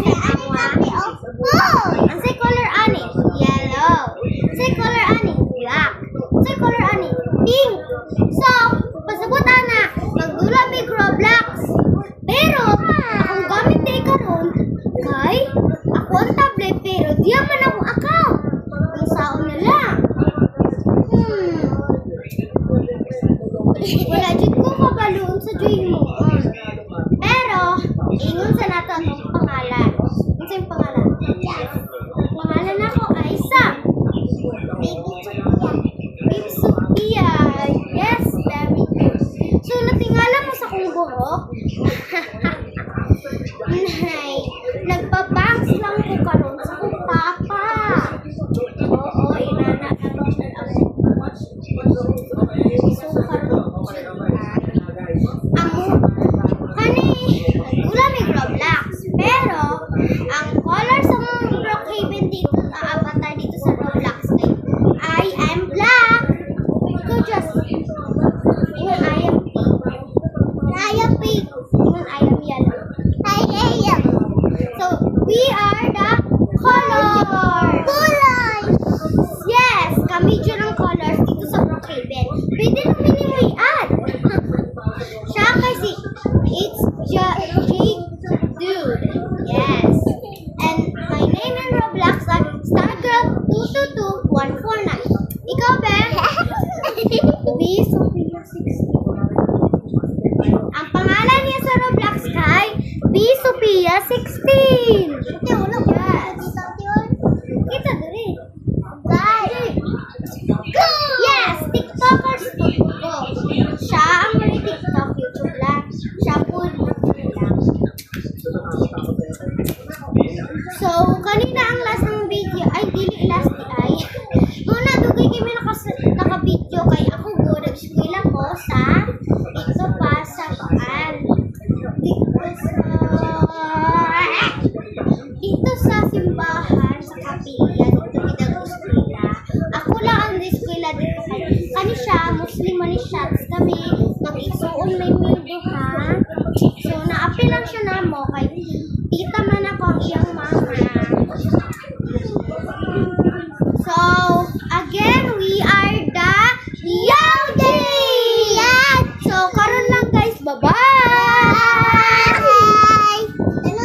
kay Amwa. Ang say color ani, yellow. Say color ani, black. Say color ani, pink. So, pasabutan na, magdula may Roblox. Pero, akong gamit na ikaroon, kay, ako ang tablet, pero di man akong account. Ang saon na lang. Wala dyan ko kabaloon sa join mo. Pero, ingon sa nato ang pangalan. Ano sa yung pangalan? Pangalan ako ay Sam. Baby Sophia. Yes, very good. So, natingala mo sa kong buhok? Nay, nagpabangs lang ko karon sa kong papa. Oo, inana. So, karon wala may Roblox. Pero, ang color sa mga Brookhaven dito, avatar dito sa Roblox ay I am black. Ikaw just, ingon I am pink. I am pink. Ingon I am yellow. I am. So, we are the colors. Colors! Yes, kami dyan ang colors dito sa Brookhaven. Pwede namin yung i-add. Siya kasi, it's Jake Dude. Yes. And my name in Roblox are StarGirl222149. Ikaw, Ben? B. Sophia 16. Ang pangalan niya sa Roblox kay B. Sophia 16. Ito, ulo. Yes. Kita diri. Yes, TikTokers po. Siya ang may TikTok, YouTube lang. Siya po so, kanina ang last ng video, ay dili last ay. Muna dugay kami naka-video kay ako go nag-eskwela ko sa dito pa sa paan. Dito sa simbahan sa kapilya dito pinag-eskwela. Ako lang ang eskwela dito kani siya Muslim man siya kami nag-igsuon may mildo ha. So na-apply lang siya namo kay tita man ako ang iyang mama. So again we are